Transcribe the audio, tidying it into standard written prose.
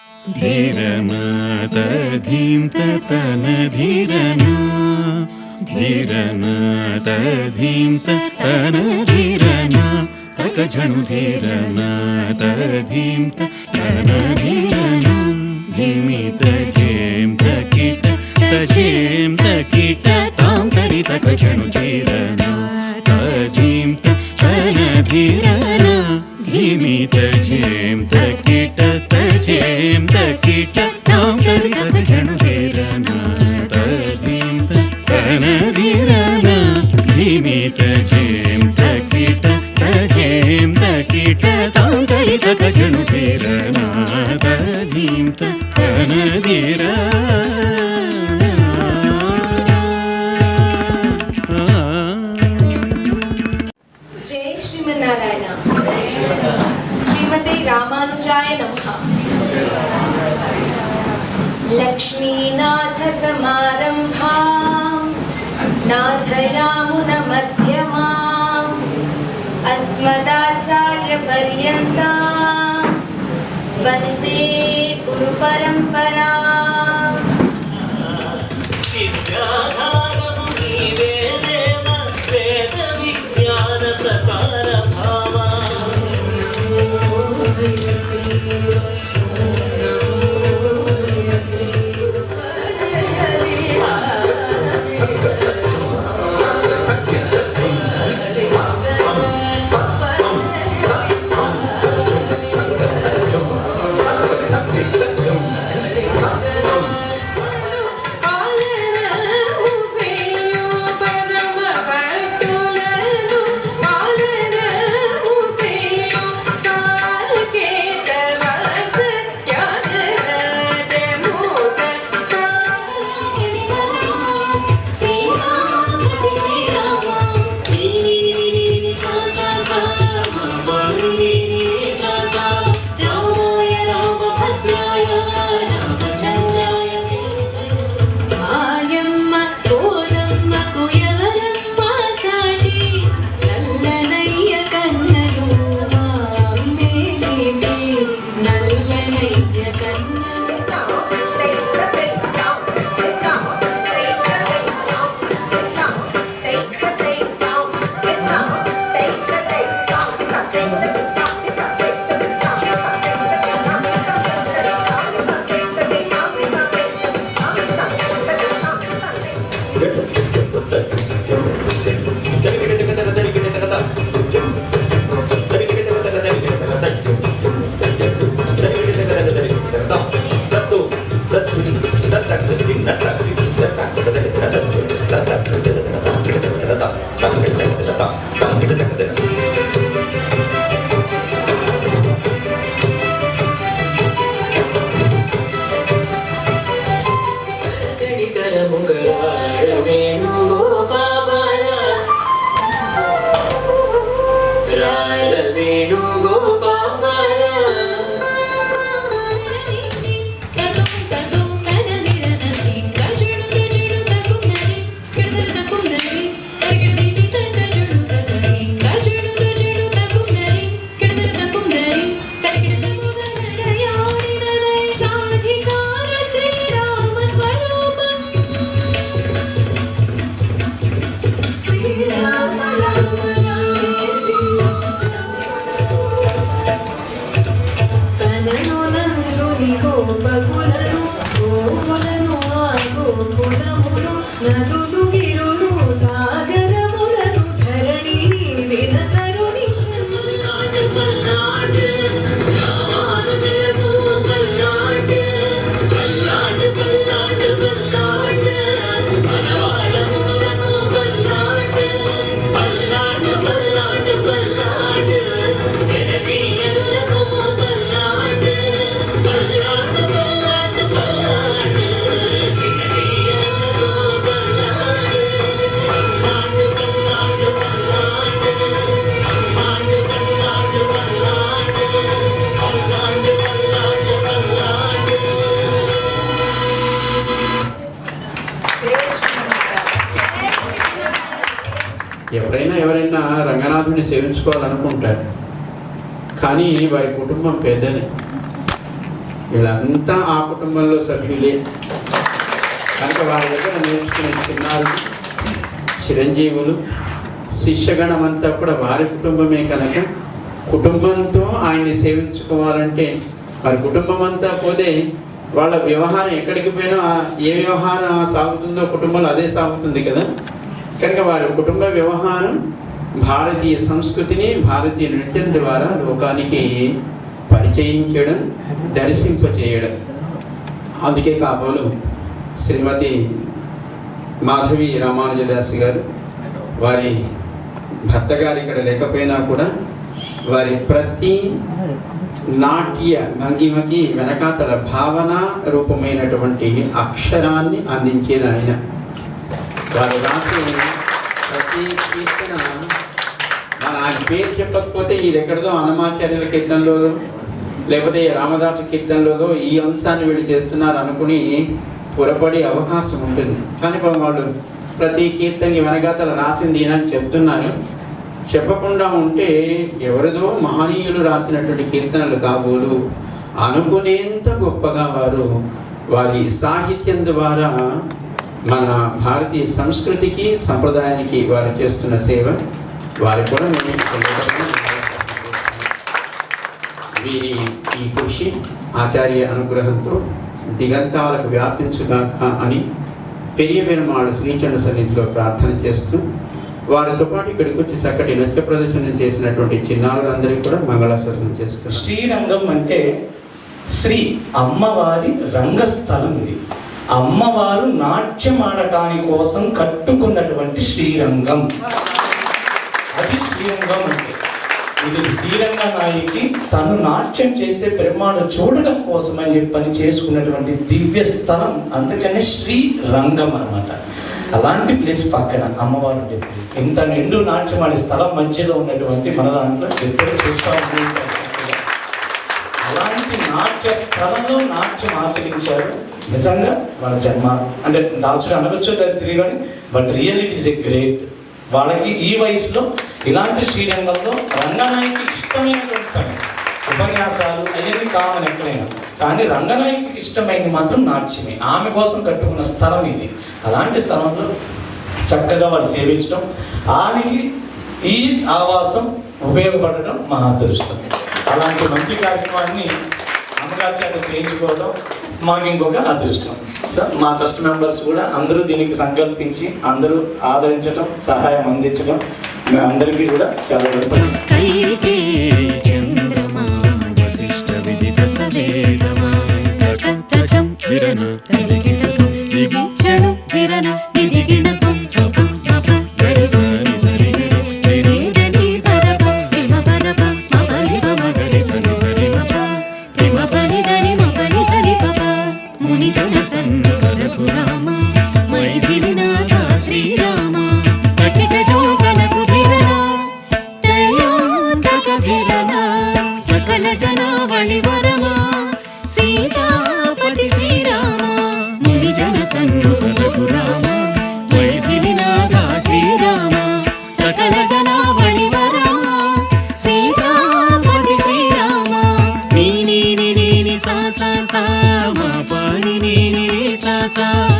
धीरना तधीं ततन धीरना धीरना तधीं ततन धीरना तकझणु धीरना तधीं ततन धीरना धीमित जें तकिट तजें तकिट तां तरि तकझणु धीरना तधीं ततन धीरना धीमित जें तकिट तजें तकिट तां तरि तकझणु धीरना तधीं ततन धीरना धीमित जें तकिट तजें तकिट तां तरि तकझणु धीरना तधीं ततन धीरना. जय श्रीमन्नारायण. श्रीमते रामानुजाय नमः. लक्ष्मीनाथ समारंभां नाथयामुनमध्यमाम् अस्मदाचार्यपर्यन्तां वन्दे गुरुपरम्पराम्. ఎవరైనా రంగనాథుని సేవించుకోవాలనుకుంటారు, కానీ వారి కుటుంబం పెద్దది. వీళ్ళంతా ఆ కుటుంబంలో సభ్యులే కనుక వారి దగ్గర నేర్చుకునే చిన్నారులు, చిరంజీవులు, శిష్యగణం అంతా కూడా వారి కుటుంబమే కనుక కుటుంబంతో ఆయన్ని సేవించుకోవాలంటే వారి కుటుంబం అంతా పోతే వాళ్ళ వ్యవహారం ఎక్కడికి పోయినా ఏ వ్యవహారం సాగుతుందో కుటుంబంలో అదే సాగుతుంది కదా. కనుక వారి కుటుంబ వ్యవహారం భారతీయ సంస్కృతిని, భారతీయ నృత్యం ద్వారా లోకానికి పరిచయం చేయడం, దర్శింపచేయడం. అందుకే కాబోలు శ్రీమతి మాధవి రామానుజదాసి గారు వారి భర్త గారు ఇక్కడ లేకపోయినా కూడా వారి ప్రతి నాట్య భంగిమకి వెనకాతల భావన రూపమైనటువంటి అక్షరాన్ని అందించేది ఆయన. వారు రాసిన ప్రతి కీర్తన మన ఆయన పేరు చెప్పకపోతే ఇది ఎక్కడదో అన్నమాచార్యుల కీర్తనలోదో లేకపోతే రామదాసు కీర్తనలోదో ఈ అంశాన్ని వీళ్ళు చేస్తున్నారు అనుకుని పొరపడే అవకాశం ఉంటుంది. కానీ వాళ్ళు ప్రతి కీర్తనకి వెనకాతల రాసింది ఈయనని చెప్తున్నారు. చెప్పకుండా ఉంటే ఎవరిదో మహనీయులు రాసినటువంటి కీర్తనలు కాబోలు అనుకునేంత గొప్పగా వారి సాహిత్యం ద్వారా మన భారతీయ సంస్కృతికి, సంప్రదాయానికి వారు చేస్తున్న సేవ వారి కూడా వీరి ఈ కృషి ఆచార్య అనుగ్రహంతో దిగంతాలకు వ్యాపించుగాక అని పెరియ పెరుమాళ్ శ్రీచండ సన్నిధిలో ప్రార్థన చేస్తూ వారితో పాటు ఇక్కడికి వచ్చి చక్కటి నృత్య ప్రదర్శన చేసినటువంటి చిన్నారులందరికీ కూడా మంగళాశాసనం చేస్తున్నారు. శ్రీరంగం అంటే శ్రీ అమ్మవారి రంగస్థలం. ఇది అమ్మవారు నాట్యం ఆడటాని కోసం కట్టుకున్నటువంటి శ్రీరంగం. అది శ్రీరంగం అంటే. ఇది శ్రీరంగ నాయకి తను నాట్యం చేస్తే పెరుమాడు చూడటం కోసం అని చెప్పని చేసుకున్నటువంటి దివ్య స్థలం. అందుకనే శ్రీరంగం అన్నమాట. అలాంటి ప్లేస్ పక్కన అమ్మవారు టెంపుల్. ఇంత నిండు నాట్యం ఆడే స్థలం మధ్యలో ఉన్నటువంటి మన దాంట్లో ఎప్పుడు చూస్తూ ఉంటాం. అలాంటి నాట్య స్థలంలో నాట్యం ఆచరించారు. నిజంగా వాళ్ళ జన్మ అంటే దాల్చుడు అనవచ్చు తిరిగి, but real it is a great. వాళ్ళకి ఈ వయసులో ఇలాంటి శ్రీరంగంలో రంగనాయకి ఇష్టమైనటువంటి పని, ఉపన్యాసాలు అవన్నీ కామన్ ఎక్కడైనా, కానీ రంగనాయకి ఇష్టమైనది మాత్రం నాట్యమే. ఆమె కోసం కట్టుకున్న స్థలం ఇది. అలాంటి స్థలంలో చక్కగా వాళ్ళు సేవించడం, ఆమెకి ఈ ఆవాసం ఉపయోగపడటం మా అదృష్టం. అలాంటి మంచి కార్యక్రమాన్ని అమ్మగారి చేత చేయించుకోవడం మాకు ఇంకొక అదృష్టం. సార్ మా ట్రస్ట్ మెంబర్స్ కూడా అందరూ దీనికి సంకల్పించి అందరూ ఆదరించడం, సహాయం అందించడం అందరికీ కూడా చాలా sa